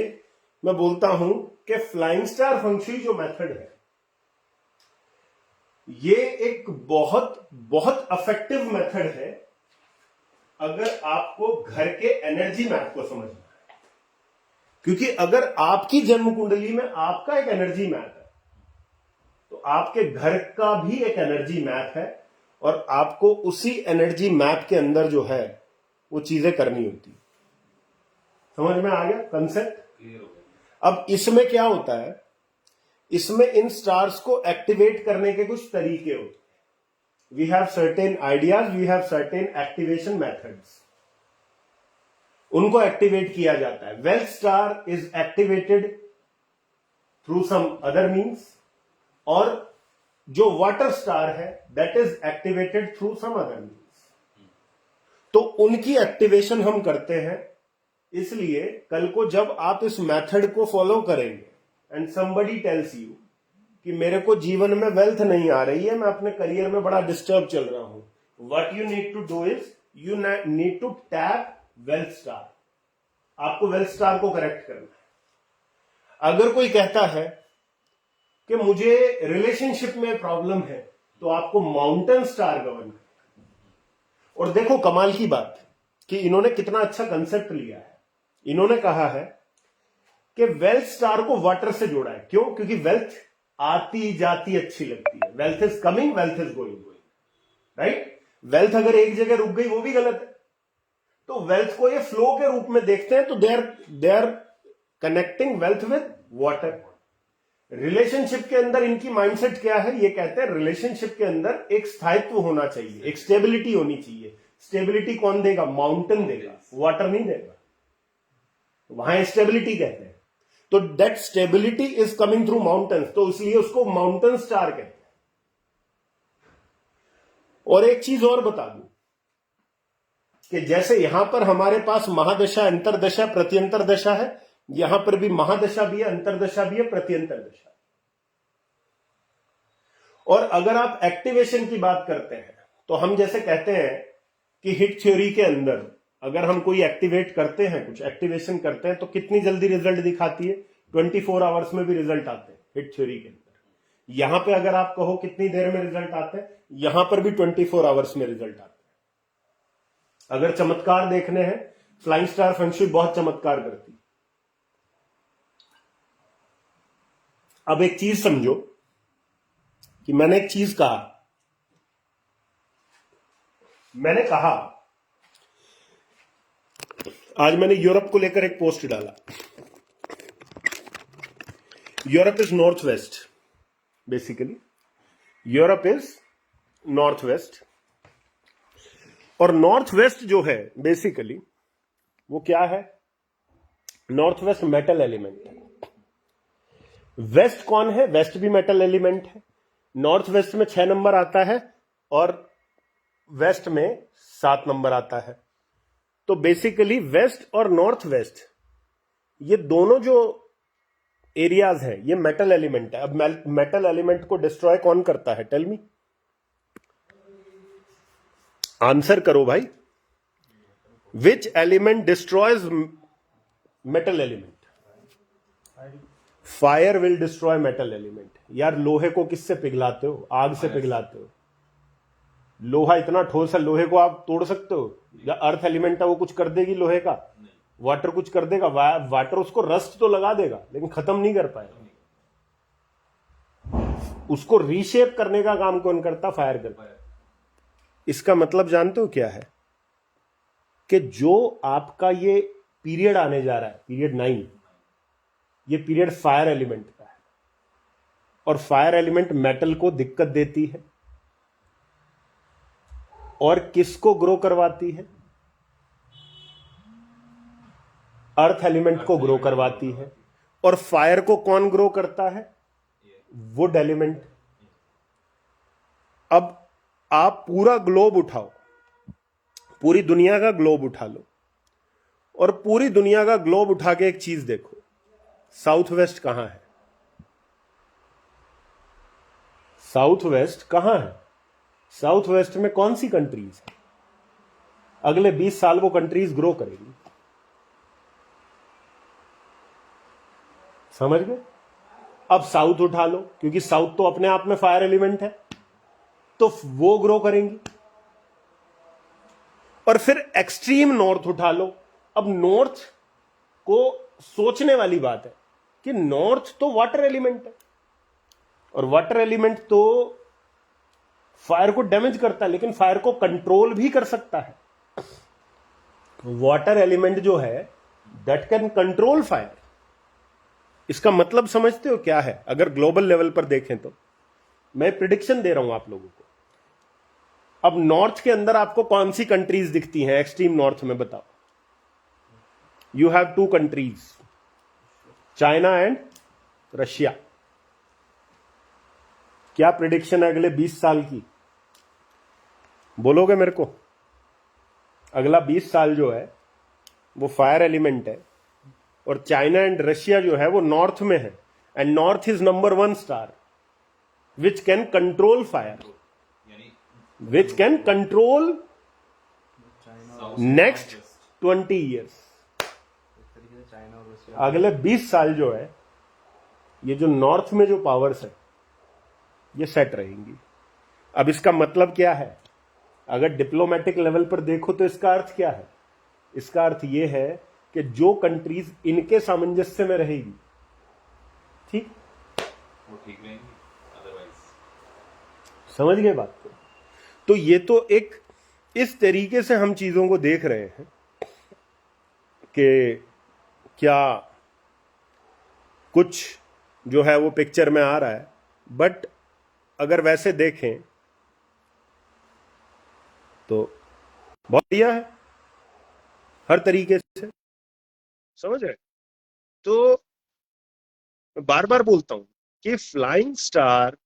मैं बोलता हूं कि फ्लाइंग स्टार फंक्शुई जो मेथड है ये एक बहुत बहुत इफेक्टिव मेथड है अगर आपको घर के एनर्जी मैप को समझना है। क्योंकि अगर आपकी जन्म कुंडली में आपका एक एनर्जी मैप है तो आपके घर का भी एक एनर्जी मैप है और आपको उसी एनर्जी मैप के अंदर जो है वो चीजें करनी होती। समझ में आ गया कंसेप्ट? क्लियर हो गया। अब इसमें क्या होता है, इसमें इन स्टार्स को एक्टिवेट करने के कुछ तरीके होते हैं। We have certain ideas, we have certain activation methods. उनको एक्टिवेट किया जाता है। Wealth star is activated through some other means, और जो वाटर स्टार है that is activated through some other means. तो उनकी एक्टिवेशन हम करते हैं। इसलिए कल को जब आप इस मेथड को फॉलो करेंगे एंड समबडी टेल्स यू कि मेरे को जीवन में वेल्थ नहीं आ रही है, मैं अपने करियर में बड़ा डिस्टर्ब चल रहा हूं, what you need to do is you need to tap wealth star. आपको वेल्थ स्टार को करेक्ट करना है। अगर कोई कहता है कि मुझे रिलेशनशिप में प्रॉब्लम है तो आपको माउंटेन स्टार गवर्न करना। और देखो कमाल की बात कि इन्होंने कितना अच्छा कंसेप्ट लिया है। इन्होंने कहा है कि वेल्थ स्टार को वाटर से जोड़ा है। क्यों? क्योंकि वेल्थ आती जाती अच्छी लगती है। Wealth is coming, wealth is going, right? Wealth अगर एक जगह रुक गई वो भी गलत है। तो वेल्थ को ये फ्लो के रूप में देखते हैं। तो they are connecting wealth with water. Relationship के अंदर इनकी माइंडसेट क्या है? ये कहते हैं रिलेशनशिप के अंदर एक स्थायित्व होना चाहिए, एक स्टेबिलिटी होनी चाहिए। स्टेबिलिटी कौन देगा? माउंटेन देगा, वाटर नहीं देगा। वहां स्टेबिलिटी कहते हैं। तो that stability is coming through mountains, तो इसलिए उसको माउंटेन स्टार कहते हैं। और एक चीज और बता दूं कि जैसे यहां पर हमारे पास महादशा, अंतरदशा, प्रत्यंतर दशा है, यहां पर भी महादशा भी है, अंतरदशा भी है, प्रत्यंतर दशा। और अगर आप एक्टिवेशन की बात करते हैं तो हम जैसे कहते हैं कि हिट थ्योरी के अंदर अगर हम कोई एक्टिवेट करते हैं, कुछ एक्टिवेशन करते हैं, तो कितनी जल्दी रिजल्ट दिखाती है? 24 आवर्स में भी रिजल्ट आते हैं हिट थ्योरी के अंदर। यहां पे अगर आप कहो कितनी देर में रिजल्ट आते हैं, यहां पर भी 24 आवर्स में रिजल्ट आते हैं। अगर चमत्कार देखने हैं, फ्लाइंग स्टार फेंग शुई बहुत चमत्कार करती है। अब एक चीज समझो कि मैंने एक चीज कहा, मैंने कहा आज मैंने यूरोप को लेकर एक पोस्ट डाला। Europe is north west, basically Europe is north west. और नॉर्थ वेस्ट जो है बेसिकली वो क्या है? नॉर्थ वेस्ट मेटल एलिमेंट है। वेस्ट कौन है? वेस्ट भी मेटल एलिमेंट है। नॉर्थ वेस्ट में 6 नंबर आता है और वेस्ट में 7 नंबर आता है। तो बेसिकली वेस्ट और नॉर्थ वेस्ट ये दोनों जो एरियाज हैं ये मेटल एलिमेंट है। अब मेटल एलिमेंट को डिस्ट्रॉय कौन करता है? टेल मी, आंसर करो भाई। Which element destroys metal element? Fire will destroy metal element. यार लोहे को किससे पिघलाते हो? आग से पिघलाते हो। लोहा इतना ठोस है, लोहे को आप तोड़ सकते हो? या अर्थ एलिमेंट है वो कुछ कर देगी लोहे का? वाटर कुछ कर देगा? वाटर उसको रस्ट तो लगा देगा लेकिन खत्म नहीं कर पाएगा। उसको रीशेप करने का काम कौन करता? फायर करता है। इसका मतलब जानते हो क्या है? कि जो आपका ये पीरियड आने जा रहा है, पीरियड 9, ये पीरियड फायर एलिमेंट का है। और फायर एलिमेंट मेटल को दिक्कत देती है और किसको ग्रो करवाती है? अर्थ एलिमेंट को ग्रो करवाती है। और फायर को कौन ग्रो करता है? Would element. अब आप पूरा ग्लोब उठाओ, पूरी दुनिया का ग्लोब उठा लो और पूरी दुनिया का ग्लोब उठा के एक चीज देखो, साउथ वेस्ट कहां है? साउथ वेस्ट कहां है? साउथ वेस्ट में कौन सी कंट्रीज है? अगले 20 साल वो कंट्रीज ग्रो करेगी। समझ गए? अब साउथ उठा लो, क्योंकि साउथ तो अपने आप में फायर एलिमेंट है, तो वो ग्रो करेंगी। और फिर एक्सट्रीम नॉर्थ उठा लो। अब नॉर्थ को सोचने वाली बात है कि नॉर्थ तो वाटर एलिमेंट है और वाटर एलिमेंट तो फायर को डैमेज करता है लेकिन फायर को कंट्रोल भी कर सकता है। वाटर एलिमेंट जो है दैट कैन कंट्रोल फायर। इसका मतलब समझते हो क्या है? अगर ग्लोबल लेवल पर देखें तो मैं प्रिडिक्शन दे रहा हूं आप लोगों को। अब नॉर्थ के अंदर आपको कौन सी कंट्रीज दिखती हैं? एक्सट्रीम नॉर्थ में बताओ। You have 2 countries, China and Russia. क्या प्रिडिक्शन है अगले 20 साल की? बोलोगे मेरे को? अगला 20 साल जो है वो फायर एलिमेंट है और चाइना एंड रशिया जो है वो नॉर्थ में है। And north is number 1 star which can control fire, which can control next 20 years. अगले 20 साल जो है ये जो नॉर्थ में जो पावर्स है ये सेट रहेंगी। अब इसका मतलब क्या है? अगर डिप्लोमेटिक लेवल पर देखो तो इसका अर्थ क्या है? इसका अर्थ यह है कि जो कंट्रीज इनके सामंजस्य में रहेगी, ठीक, वो ठीक रहेंगी, अदरवाइज। समझ गए बात को? तो ये तो एक इस तरीके से हम चीजों को देख रहे हैं कि क्या कुछ जो है वो पिक्चर में आ रहा है। बट अगर वैसे देखें तो बहुत बढ़िया है हर तरीके से, समझ रहे? तो बार बार बोलता हूं कि flying star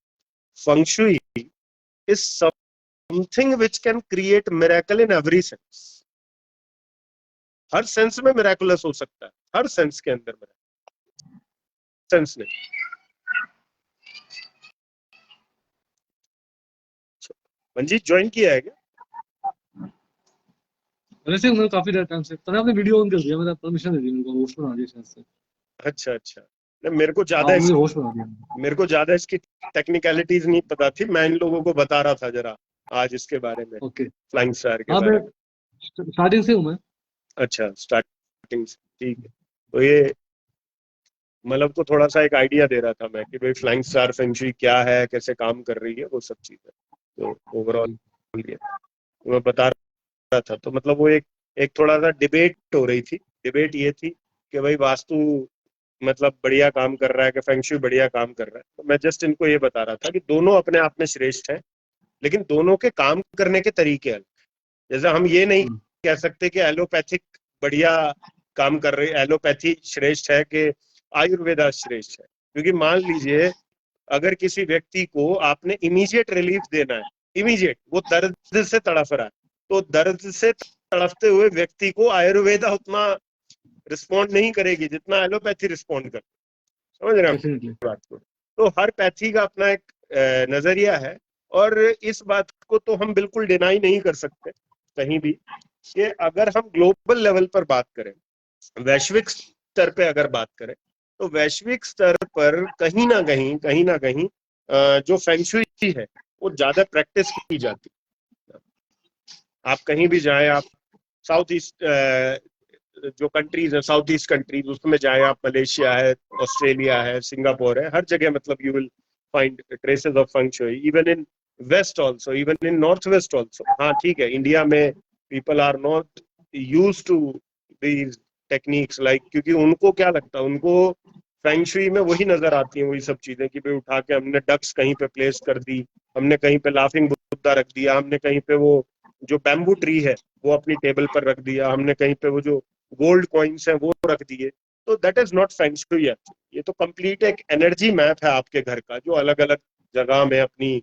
feng shui is something which can create miracle in every sense. हर सेंस में मिरेकुलस हो सकता है, हर सेंस के अंदर में सेंस नहीं। मंजीत ज्वाइन किया है क्या? वैसे उन्होंने काफी देर टाइम से, तूने आपने वीडियो ऑन कर दिया, मैंने परमिशन दे दी उनको, होस्ट बना दिया शायद से। अच्छा अच्छा, नहीं, मेरे को हाँ, मुझे होस्ट बना दिया। मेरे को ज्यादा इसकी टेक्निकलिटीज नहीं पता थी, मैं इन लोगों को बता रहा था जरा आज इसके बारे में, ओके, फ्लाइंग स्टार के हाँ बारे मैं में। स्टार्टिंग से हूँ मैं। अच्छा, स्टार्टिंग से, ठीक है। तो ये मतलब को थोड़ा सा एक आइडिया दे रहा था मैं कि भाई फ्लाइंग स्टार फेंग शुई क्या है, कैसे काम कर रही है, वो सब चीजें। तो ओवरऑल मैं बता रहा था, तो मतलब वो एक थोड़ा सा डिबेट हो रही थी। डिबेट ये थी कि भाई वास्तु मतलब बढ़िया काम कर रहा है कि फेंग शुई बढ़िया काम कर रहा है। तो मैं जस्ट इनको ये बता रहा था कि दोनों अपने आप में श्रेष्ठ हैं, लेकिन दोनों के काम करने के तरीके अलग। जैसे हम ये नहीं कह सकते कि एलोपैथिक बढ़िया काम कर रही, एलोपैथी श्रेष्ठ है कि आयुर्वेदा श्रेष्ठ है। क्योंकि मान लीजिए अगर किसी व्यक्ति को आपने इमीडिएट रिलीफ देना है, इमीडिएट, वो दर्द से तड़फ रहा है, तो दर्द से तड़फते हुए व्यक्ति को आयुर्वेदा उतना रिस्पॉन्ड नहीं करेगी जितना एलोपैथी रिस्पॉन्ड कर। समझ रहे हैं बात को? तो हर पैथी का अपना एक नजरिया है, और इस बात को तो हम बिल्कुल डिनाई नहीं कर सकते कहीं भी कि अगर हम ग्लोबल लेवल पर बात करें, वैश्विक स्तर पे अगर बात करें, तो वैश्विक स्तर पर कहीं ना कहीं जो फेंग शुई है वो ज्यादा प्रैक्टिस की जाती है। आप कहीं भी जाएं, आप साउथ ईस्ट जो कंट्रीज है, साउथ ईस्ट कंट्रीज, उसमें जाएं आप, मलेशिया है, ऑस्ट्रेलिया है, सिंगापुर है, हर जगह मतलब you will find traces of feng shui, even in west also, even in north west also. हाँ ठीक है, इंडिया में people are not use to these techniques like, क्योंकि उनको क्या लगता है, उनको फेंग शुई में वही नजर आती है, वही सब चीजें कि भाई उठा के हमने डक्स कहीं पे प्लेस कर दी, हमने कहीं पे लाफिंग बुद्धा रख दिया, हमने कहीं पे वो जो बैम्बू ट्री है वो अपनी टेबल पर रख दिया, हमने कहीं पे वो जो गोल्ड कॉइन्स हैं वो रख दिए। तो that is not feng shui actually. ये तो कंप्लीट एक एनर्जी मैप है आपके घर का, जो अलग अलग जगह में अपनी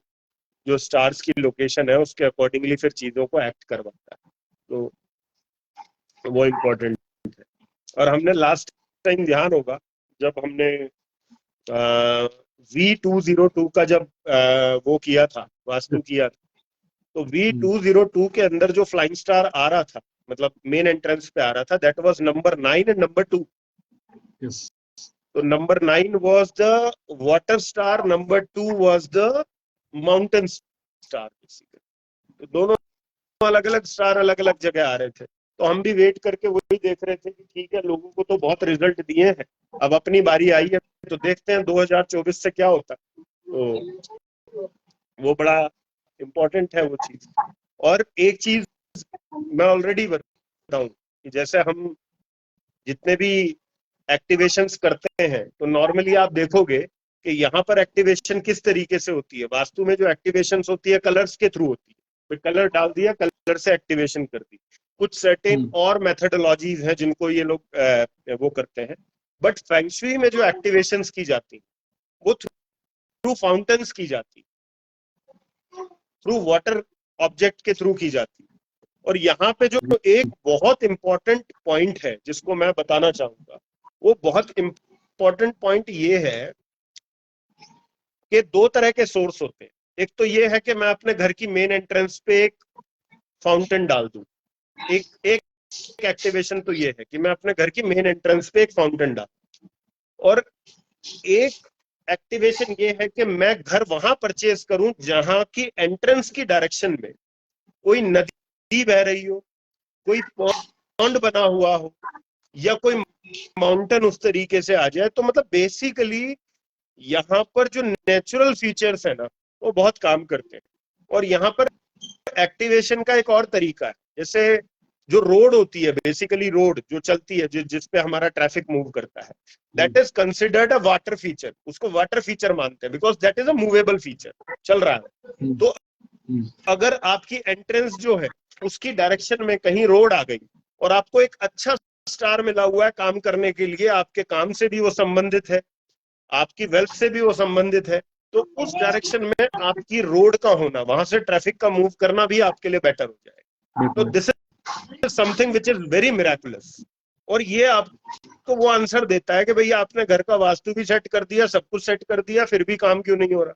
जो स्टार्स की लोकेशन है उसके अकॉर्डिंगली फिर चीजों को एक्ट करवाता है। तो वो इम्पोर्टेंट है। और हमने लास्ट टाइम ध्यान होगा जब हमने V202 का जब वो किया था, वास्तु किया था, तो V202 के अंदर जो फ्लाइंग स्टार आ रहा था, मतलब मेन एंट्रेंस पे आ रहा था, that was number 9 and number 2। तो number 9 was the water star, number 2 was the mountain star basically. तो दोनों अलग अलग स्टार अलग अलग जगह आ रहे थे। तो हम भी वेट करके वही देख रहे थे कि ठीक है, लोगों को तो बहुत रिजल्ट दिए हैं, अब अपनी बारी आई है, तो देखते हैं 2024 से क्या होता है। तो वो बड़ा इम्पोर्टेंट है वो चीज। और एक चीज मैं ऑलरेडी बताऊं कि जैसे हम जितने भी एक्टिवेशंस करते हैं, तो नॉर्मली आप देखोगे कि यहाँ पर एक्टिवेशन किस तरीके से होती है। वास्तु में जो एक्टिवेशंस होती है कलर्स के थ्रू होती है, फिर कलर डाल दिया, कलर से एक्टिवेशन कर दी। कुछ सर्टेन और मेथडोलॉजीज हैं जिनको ये लोग वो करते हैं, बट फेंग शुई में जो एक्टिवेशंस की जाती है वो थ्रू फाउंटेन्स की जाती है, थ्रू वाटर ऑब्जेक्ट के थ्रू की जाती है। और यहाँ पे जो एक बहुत इंपॉर्टेंट पॉइंट है जिसको मैं बताना चाहूंगा, वो बहुत इंपॉर्टेंट पॉइंट ये है कि दो तरह के सोर्स होते हैं। एक तो ये है कि मैं अपने घर की मेन एंट्रेंस पे एक फाउंटेन डाल दूं। एक एक्टिवेशन तो ये है कि मैं अपने घर की मेन एंट्रेंस पे एक फाउंटेन डाल। और एक एक्टिवेशन ये है कि मैं घर वहां परचेज करूं जहां की एंट्रेंस की डायरेक्शन में कोई नदी बह रही हो, कोई पॉन्ड बना हुआ हो, या कोई माउंटेन उस तरीके से आ जाए। तो मतलब बेसिकली यहाँ पर जो नेचुरल फीचर्स है ना, वो बहुत काम करते हैं। और यहाँ पर एक्टिवेशन का एक और तरीका है, जैसे जो रोड होती है, बेसिकली रोड जो चलती है, जिस पे हमारा ट्रैफिक मूव करता है, that is considered a water feature. उसको वाटर फीचर मानते हैं because that is a movable feature, चल रहा है। तो अगर आपकी एंट्रेंस जो है उसकी डायरेक्शन में कहीं रोड आ गई और आपको एक अच्छा स्टार मिला हुआ है काम करने के लिए, आपके काम से भी वो संबंधित है, आपकी वेल्थ से भी वो संबंधित है, तो उस डायरेक्शन में आपकी रोड का होना, वहां से ट्रैफिक का मूव करना भी आपके लिए बेटर हो जाएगा। तो this is something which is very miraculous. और ये आपको वो आंसर देता है कि भैया आपने घर का वास्तु भी सेट कर दिया, सब कुछ सेट कर दिया, फिर भी काम क्यों नहीं हो रहा।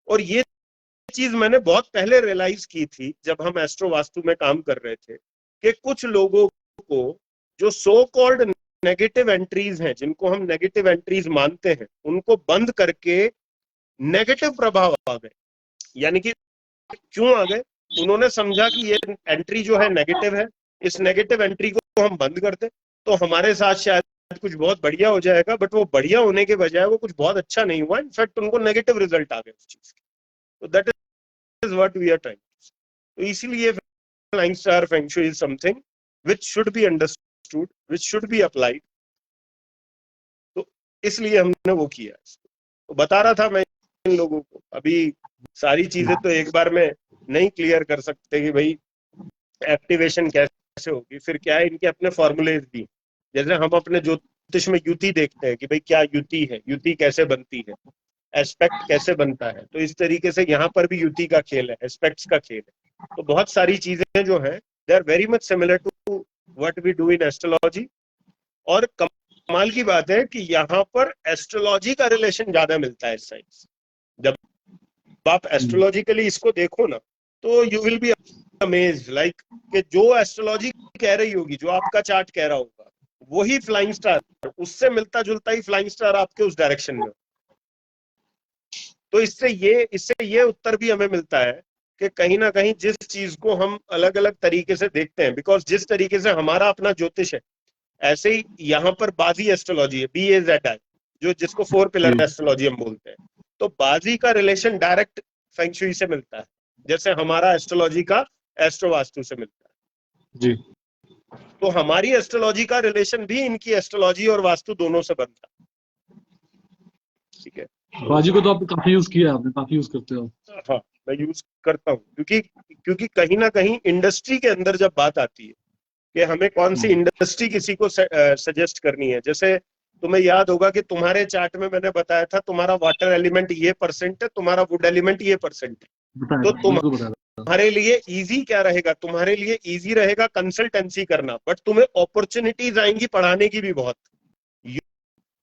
और ये चीज मैंने बहुत पहले रियलाइज की थी जब हम एस्ट्रो वास्तु में काम कर रहे थे, कि कुछ लोगों को जो सो कॉल्ड नेगेटिव एंट्रीज हैं, जिनको हम नेगेटिव एंट्रीज मानते हैं, उनको बंद करके नेगेटिव प्रभाव आ गए। यानी कि क्यों आ गए? उन्होंने समझा कि ये एंट्री जो है नेगेटिव है, इस नेगेटिव एंट्री को हम बंद कर दें तो हमारे साथ शायद कुछ बहुत बढ़िया हो जाएगा। बट वो बढ़िया होने के बजाय वो कुछ बहुत अच्छा नहीं हुआ, इनफैक्ट उनको नेगेटिव रिजल्ट आ गए उस चीज के। तो that is what we are trying. तो इसीलिए flying star feng shui is something which should be understood, which should be applied। तो इसलिए हमने वो किया। तो बता रहा था मैं इन लोगों को, अभी सारी चीजें तो एक बार में नहीं क्लियर कर सकते कि भाई एक्टिवेशन कैसे होगी। फिर क्या है, इनके अपने फॉर्मूलेज भी, जैसे हम अपने ज्योतिष में युति देखते हैं कि भाई क्या युति है, युति कैसे बनती है, एस्पेक्ट कैसे बनता है, तो इस तरीके से यहाँ पर भी युति का खेल है, एस्पेक्ट्स का खेल है। तो बहुत सारी चीजें जो है they are very much similar to what we do in astrology. और कमाल की बात है कि यहाँ पर एस्ट्रोलॉजी का रिलेशन ज्यादा मिलता है साइंस। जब आप एस्ट्रोलॉजिकली इसको देखो ना, तो you will be amazed, like कि जो एस्ट्रोलॉजी कह रही होगी, जो आपका चार्ट कह रहा होगा, वही फ्लाइंग स्टार, उससे मिलता जुलता ही फ्लाइंग स्टार आपके उस डायरेक्शन में। तो इससे ये उत्तर भी हमें मिलता है कि कहीं ना कहीं जिस चीज को हम अलग अलग तरीके से देखते हैं, बिकॉज जिस तरीके से हमारा अपना ज्योतिष है, ऐसे ही यहाँ पर बाजी एस्ट्रोलॉजी है, BAZI, जो जिसको 4 पिलर एस्ट्रोलॉजी हम बोलते हैं। तो बाजी का रिलेशन डायरेक्ट फेंग शुई से मिलता है, जैसे हमारा एस्ट्रोलॉजी का एस्ट्रो वास्तु से मिलता है जी। तो हमारी एस्ट्रोलॉजी का रिलेशन भी इनकी एस्ट्रोलॉजी और वास्तु दोनों से बनता है। ठीक है, बाजी को तो आपने काफी यूज किया है, आपने काफी यूज करते हो। हाँ, मैं यूज करता हूँ, क्योंकि कहीं ना कहीं इंडस्ट्री के अंदर जब बात आती है कि हमें कौन सी इंडस्ट्री किसी को सजेस्ट करनी है, जैसे तुम्हें याद होगा कि तुम्हारे चार्ट में मैंने बताया था तुम्हारा वाटर एलिमेंट ये परसेंट है, तुम्हारा वुड एलिमेंट ये परसेंट है। तो तुम्हारे लिए इजी क्या रहेगा? तुम्हारे लिए इजी रहेगा कंसल्टेंसी करना, बट तुम्हें अपॉर्चुनिटीज आएंगी पढ़ाने की भी बहुत।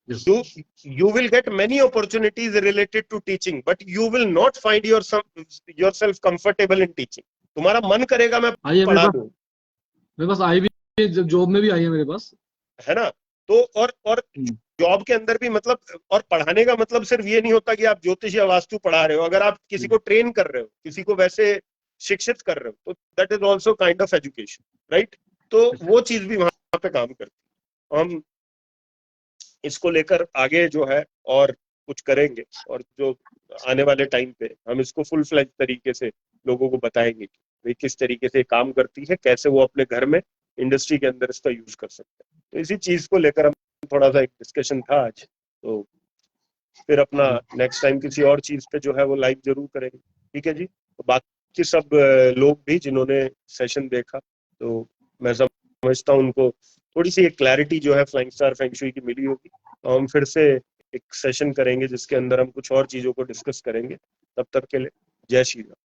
You will get many opportunities related to teaching, but you will not find yourself comfortable in teaching। तुम्हारा मन करेगा मैं पढ़ा दूं, मेरे पास आई भी, जॉब में भी आई है मेरे पास, है ना। तो और जॉब के अंदर भी, मतलब, और पढ़ाने का मतलब सिर्फ ये नहीं होता कि आप ज्योतिष या वास्तु पढ़ा रहे हो। अगर आप किसी को ट्रेन कर रहे हो, किसी को वैसे शिक्षित कर रहे हो, तो that is also kind of education, right. तो वो चीज भी वहां पे काम करती है। हम इसको लेकर आगे जो है और कुछ करेंगे, और जो आने वाले टाइम पे हम इसको फुल फ्लैज तरीके से लोगों को बताएंगे कि भाई किस तरीके से काम करती है, कैसे वो अपने घर में इंडस्ट्री के अंदर इसका यूज कर सकते हैं। तो इसी चीज को लेकर हम थोड़ा सा एक डिस्कशन था आज। तो फिर अपना नेक्स्ट टाइम किसी और चीज पे जो है वो लाइव जरूर करेंगे। ठीक है जी। तो बाकी सब लोग भी जिन्होंने सेशन देखा, तो मैं समझता हूँ उनको थोड़ी सी एक क्लैरिटी जो है फ्लाइंग स्टार फेंग शुई की मिली होगी। तो हम फिर से एक सेशन करेंगे जिसके अंदर हम कुछ और चीजों को डिस्कस करेंगे। तब तक के लिए जय श्री राम।